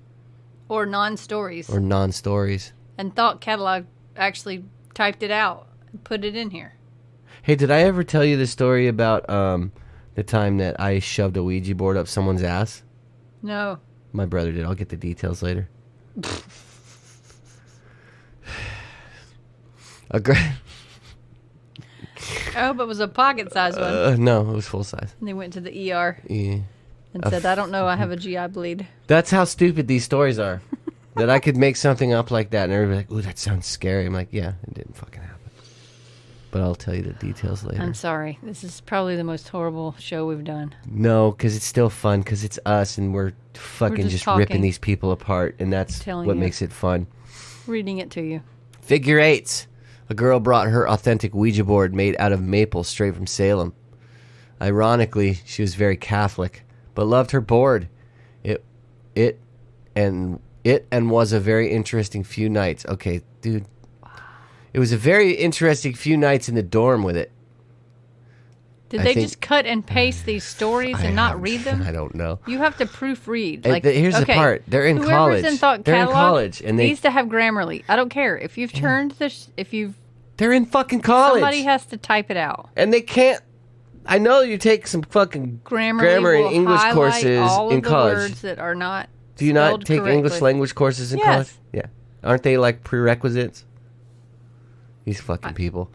Or non-stories. or non-stories. And Thought Catalog actually typed it out and put it in here. Hey, did I ever tell you the story about the time that I shoved a Ouija board up someone's ass? No. My brother did. I'll get the details later. A gra- I hope it was a pocket-sized one. no, it was full size. And they went to the ER Yeah. and said, "I don't know, I have a GI bleed." That's how stupid these stories are. That I could make something up like that and everybody's like, "Ooh, that sounds scary." I'm like, yeah, it didn't fucking happen. But I'll tell you the details later. I'm sorry. This is probably the most horrible show we've done. No, because it's still fun because it's us and we're fucking just ripping talking. these people apart, and that's Telling what you. makes it fun. Reading it to you. Figure eights. A girl brought her authentic Ouija board made out of maple straight from Salem. Ironically, she was very Catholic, but loved her board. It was a very interesting few nights. Okay, dude. It was a very interesting few nights in the dorm with it. Did I they think- just cut and paste these stories and not read them? I don't know. You have to proofread. And here's the part. They're in whoever's college. In Thought They're in Catalog college, and they needs to have Grammarly. I don't care if you've turned this. If you've they're in fucking college. somebody has to type it out. And they can't. I know you take some fucking Grammarly grammar and will English highlight courses all of in the college. words that are not. Do you not spelled take English correctly. language courses in Yes. college? Yeah. Aren't they like prerequisites? These fucking people.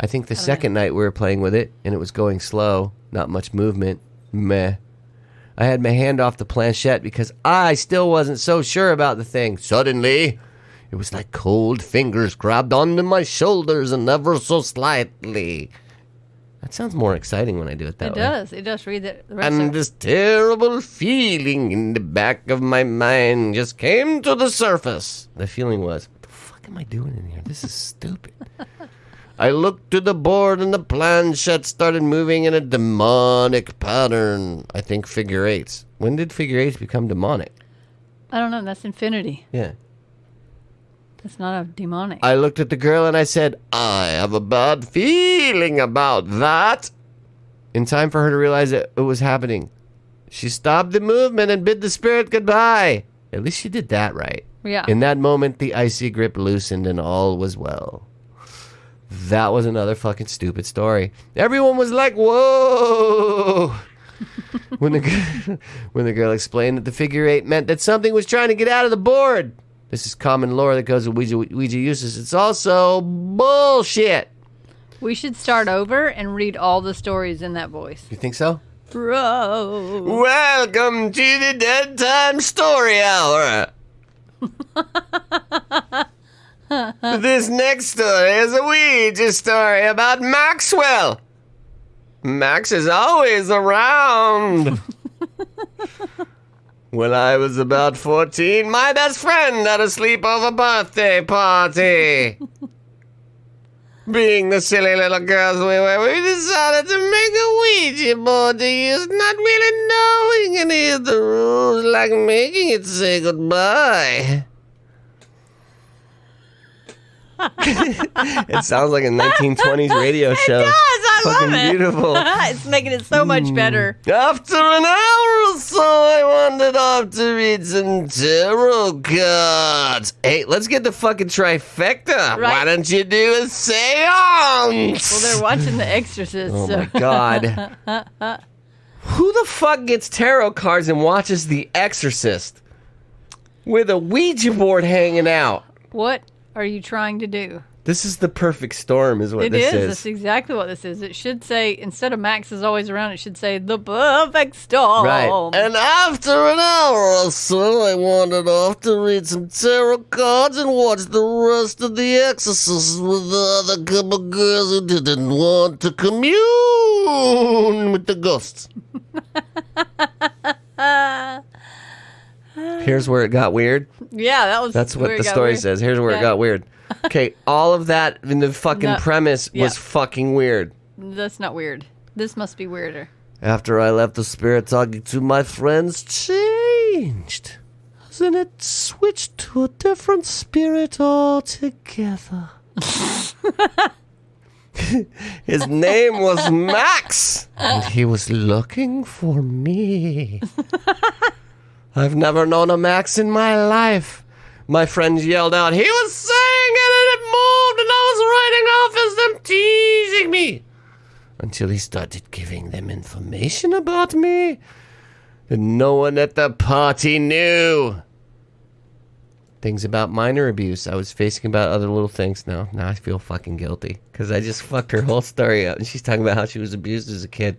I think the second night we were playing with it, and it was going slow, not much movement. Meh. I had my hand off the planchette because I still wasn't so sure about the thing. Suddenly, it was like cold fingers grabbed onto my shoulders and ever so slightly. That sounds more exciting when I do it that way. It does. It does. Read the rest of And it. this terrible feeling in the back of my mind just came to the surface. The feeling was, what the fuck am I doing in here? This is stupid. I looked to the board and the planchette started moving in a demonic pattern. I think figure eights. When did figure eights become demonic? I don't know. That's infinity. Yeah. That's not a demonic. I looked at the girl and I said, I have a bad feeling about that. In time for her to realize it was happening, she stopped the movement and bid the spirit goodbye. At least she did that right. Yeah. In that moment, the icy grip loosened and all was well. That was another fucking stupid story. Everyone was like, whoa. when the girl explained that the figure eight meant that something was trying to get out of the board. This is common lore that goes with Ouija uses. It's also bullshit. We should start over and read all the stories in that voice. You think so? Bro. Welcome to the Dead Time Story Hour. This next story is a Ouija story about Maxwell. Max is always around. When I was about 14, my best friend had a sleepover birthday party. Being the silly little girls we were, we decided to make a Ouija board to use, not really knowing any of the rules, like making it say goodbye. It sounds like a 1920s radio show. It does. I Fucking love it. beautiful. It's making it so much better. After an hour or so, I wandered off to read some tarot cards. Hey, let's get the fucking trifecta. Right. Why don't you do a seance? Well, they're watching The Exorcist. Oh so. my god. Who the fuck gets tarot cards and watches The Exorcist with a Ouija board hanging out? What are you trying to do? This is the perfect storm, is what It this is. is. That's exactly what this is. It should say, instead of Max is always around, it should say the perfect storm. Right. And after an hour or so, I wandered off to read some tarot cards and watch the rest of The Exorcist with the other couple girls who didn't want to commune with the ghosts. Here's where it got weird. Yeah, That's what where the it got story weird. says. Here's where it Yeah. got weird. Okay, all of that in the fucking No. premise Yeah. was fucking weird. That's not weird. This must be weirder. After I left, the spirit talking to my friends changed. Then it switched to a different spirit altogether. His name was Max, and he was looking for me. I've never known a Max in my life. My friends yelled out, he was saying it and it moved, and I was writing off as them teasing me. Until he started giving them information about me that no one at the party knew. Things about minor abuse. I was facing about other little things now. Now I feel fucking guilty because I just fucked her whole story up. And she's talking about how she was abused as a kid.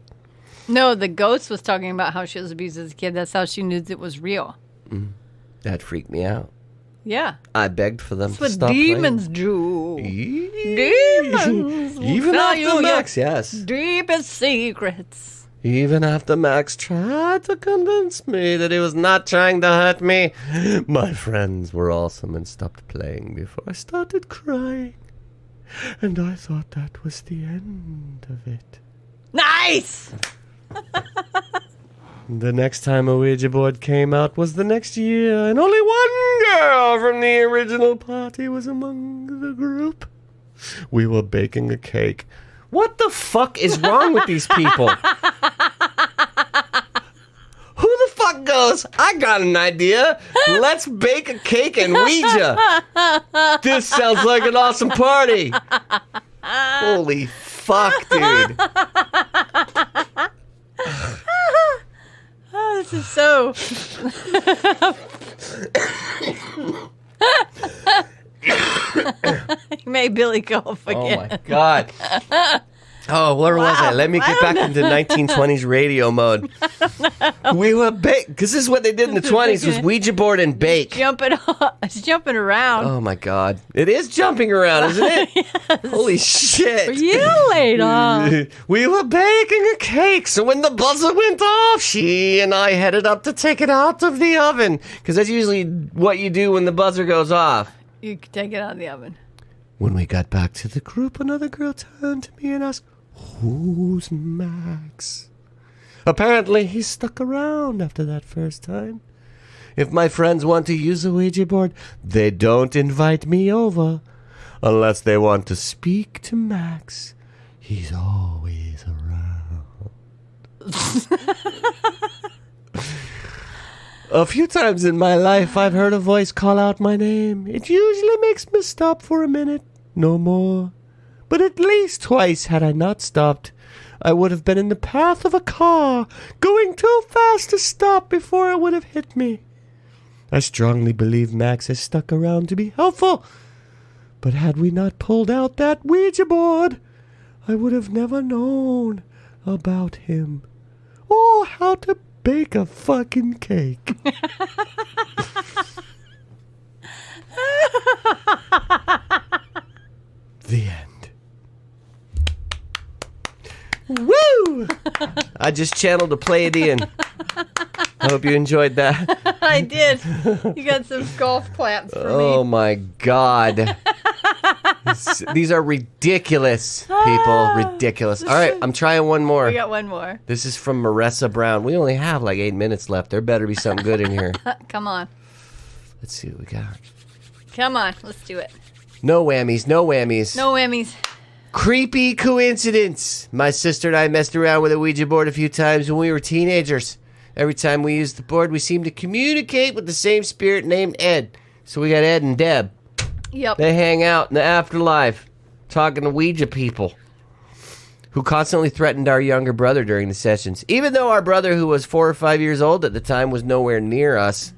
No, the ghost was talking about how she was abused as a kid. That's how she knew it was real. That freaked me out. Yeah. I begged for them That's to what stop demons playing. do. Demons will Even tell after you your Max, yes. deepest secrets. Even after Max tried to convince me that he was not trying to hurt me, my friends were awesome and stopped playing before I started crying. And I thought that was the end of it. Nice! The next time a Ouija board came out was the next year, and only one girl from the original party was among the group. We were baking a cake. What the fuck is wrong with these people? Who the fuck goes, I got an idea. Let's bake a cake and Ouija. This sounds like an awesome party. Holy fuck, dude. Oh, this is so... made Billy cough Oh again. my god. Oh, where was I? Let me get back into 1920s radio mode. We were bake because this is what they did in the 20s was Ouija board and bake. It's jumping around. Oh my god, it is jumping around, isn't it? Yes. Holy shit! You later. We were baking a cake, so when the buzzer went off, she and I headed up to take it out of the oven because that's usually what you do when the buzzer goes off. You can take it out of the oven. When we got back to the group, another girl turned to me and asked, "Who's Max?" Apparently, he stuck around after that first time. If my friends want to use a Ouija board, they don't invite me over. Unless they want to speak to Max. He's always around. A few times in my life, I've heard a voice call out my name. It usually makes me stop for a minute. No more. But at least twice, had I not stopped, I would have been in the path of a car, going too fast to stop before it would have hit me. I strongly believe Max has stuck around to be helpful. But had we not pulled out that Ouija board, I would have never known about him. Or how to bake a fucking cake. The end. Woo! I just channeled a Pleiadian. I hope you enjoyed that. I did. You got some golf claps for Oh me. my god. These are ridiculous, people. Ridiculous. All right, I'm trying one more. We got one more. This is from Marissa Brown. We only have like 8 minutes left. There better be something good in here. Come on. Let's see what we got. Come on. Let's do it. No whammies, no whammies. No whammies. Creepy coincidence. My sister and I messed around with a Ouija board a few times when we were teenagers. Every time we used the board, we seemed to communicate with the same spirit named Ed. So we got Ed and Deb. Yep. They hang out in the afterlife, talking to Ouija people who constantly threatened our younger brother during the sessions. Even though our brother, who was 4 or 5 years old at the time, was nowhere near us.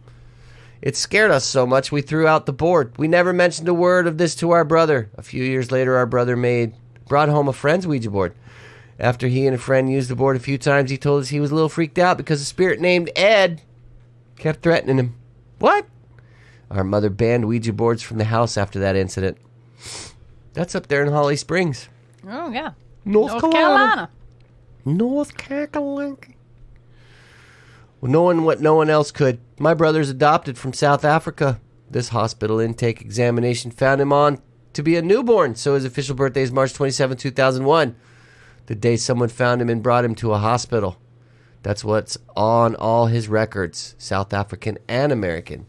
It scared us so much we threw out the board. We never mentioned a word of this to our brother. A few years later, our brother brought home a friend's Ouija board. After he and a friend used the board a few times, he told us he was a little freaked out because a spirit named Ed kept threatening him. What? Our mother banned Ouija boards from the house after that incident. That's up there in Holly Springs. Oh, yeah. North Carolina. North Carolina. Well, knowing what no one else could, my brother's adopted from South Africa. This hospital intake examination found him on to be a newborn, so his official birthday is March 27, 2001. The day someone found him and brought him to a hospital. That's what's on all his records, South African and American.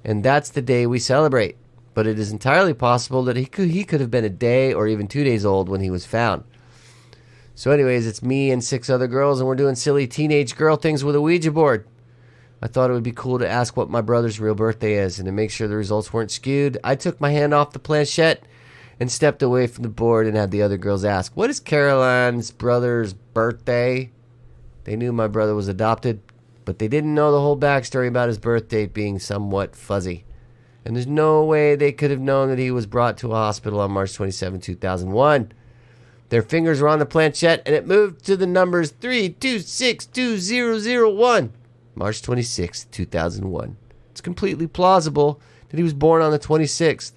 And that's the day we celebrate. But it is entirely possible that he could have been a day or even 2 days old when he was found. So anyways, it's me and 6 other girls, and we're doing silly teenage girl things with a Ouija board. I thought it would be cool to ask what my brother's real birthday is, and to make sure the results weren't skewed, I took my hand off the planchette and stepped away from the board and had the other girls ask, "What is Caroline's brother's birthday?" They knew my brother was adopted, but they didn't know the whole backstory about his birth date being somewhat fuzzy. And there's no way they could have known that he was brought to a hospital on March 27, 2001. Their fingers were on the planchette, and it moved to the numbers 3262001. March 26, 2001. It's completely plausible that he was born on the 26th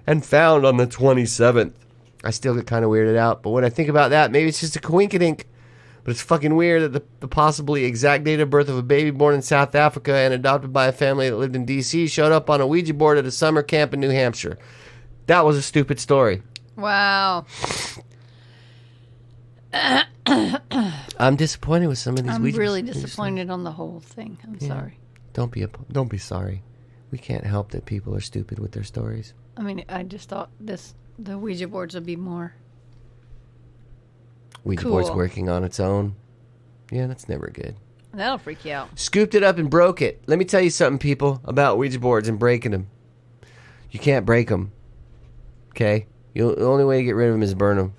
and found on the 27th. I still get kind of weirded out, but when I think about that, maybe it's just a coinkydink. But it's fucking weird that the possibly exact date of birth of a baby born in South Africa and adopted by a family that lived in D.C. showed up on a Ouija board at a summer camp in New Hampshire. That was a stupid story. Wow. I'm disappointed with some of these I'm Ouija really disappointed on the whole thing. I'm sorry. Don't be sorry. We can't help that people are stupid with their stories. I mean, I just thought the Ouija boards would be more. Ouija Cool. board's working on its own. Yeah, that's never good. That'll freak you out. Scooped it up and broke it. Let me tell you something, people, about Ouija boards and breaking them. You can't break them. Okay? The only way to get rid of them is burn them.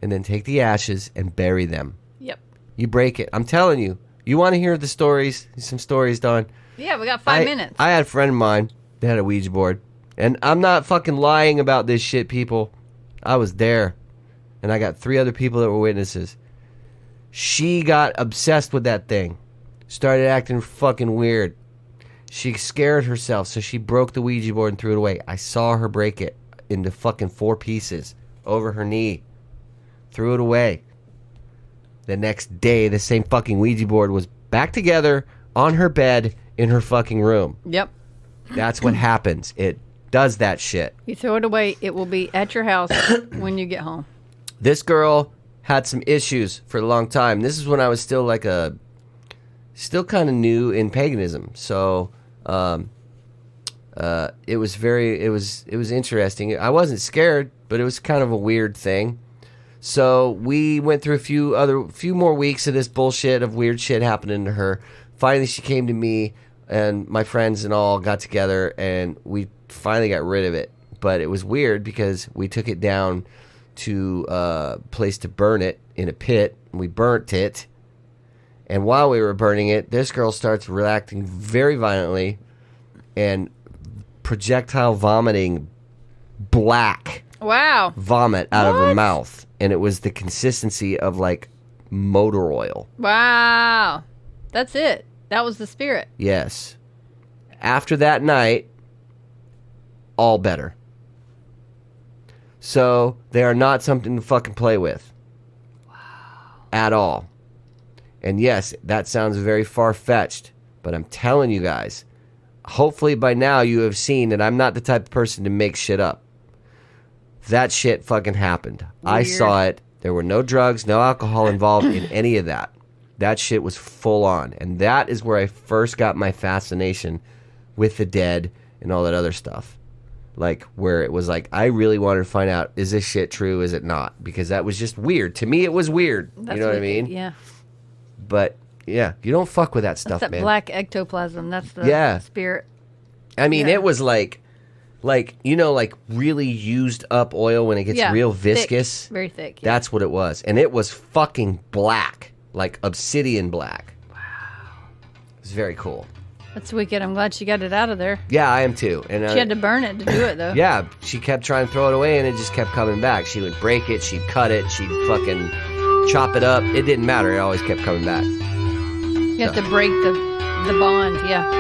And then take the ashes and bury them. Yep. You break it. I'm telling you. You want to hear the stories? Some stories, Dawn. Yeah, we got 5 minutes. I had a friend of mine that had a Ouija board. And I'm not fucking lying about this shit, people. I was there. And I got 3 other people that were witnesses. She got obsessed with that thing. Started acting fucking weird. She scared herself, so she broke the Ouija board and threw it away. I saw her break it into fucking 4 pieces over her knee. Threw it away. The next day, the same fucking Ouija board was back together on her bed in her fucking room. Yep. That's what happens. It does that shit. You throw it away, it will be at your house when you get home. This girl had some issues for a long time. This is when I was still still kind of new in paganism. So, it was interesting. I wasn't scared, but it was kind of a weird thing. So we went through a few more weeks of this bullshit of weird shit happening to her. Finally, she came to me, and my friends and all got together, and we finally got rid of it. But it was weird because we took it down to a place to burn it in a pit, and we burnt it. And while we were burning it, this girl starts reacting very violently and projectile vomiting black Wow. vomit out of her What? mouth. And it was the consistency of like motor oil. Wow. That's it. That was the spirit. Yes. After that night, all better. So they are not something to fucking play with. Wow. At all. And yes, that sounds very far-fetched, but I'm telling you guys, hopefully by now you have seen that I'm not the type of person to make shit up. That shit fucking happened. Weird. I saw it. There were no drugs, no alcohol involved in any of that. That shit was full on. And that is where I first got my fascination with the dead and all that other stuff. Like, where it was like, I really wanted to find out, is this shit true, is it not? Because that was just weird. To me, it was weird. That's you know what I wicked, mean? Yeah. But, yeah, you don't fuck with that That's stuff, that man. black ectoplasm. That's the spirit. I mean, Yeah. it was like, you know, like really used up oil when it gets real viscous. Thick. Very thick. Yeah. That's what it was. And it was fucking black, like obsidian black. Wow. It was very cool. That's wicked. I'm glad she got it out of there. Yeah, I am too. And She had to burn it to do it, though. yeah, she kept trying to throw it away and it just kept coming back. She would break it, she'd cut it, she'd fucking chop it up. It didn't matter. It always kept coming back. You have to break the bond. Yeah.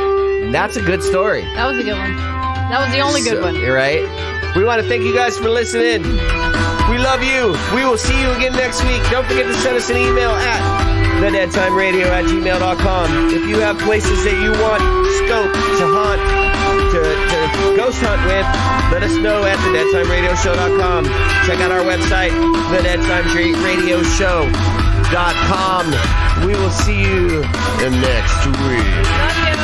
And that's a good story. That was a good one. That was the only good one. You're right. We want to thank you guys for listening. We love you. We will see you again next week. Don't forget to send us an email at thedeadtimeradio@gmail.com. If you have places that you want Scope to hunt, to ghost hunt with, let us know at thedeadtimeradioshow.com. Check out our website, thedeadtimeradioshow.com. We will see you next week. Love you.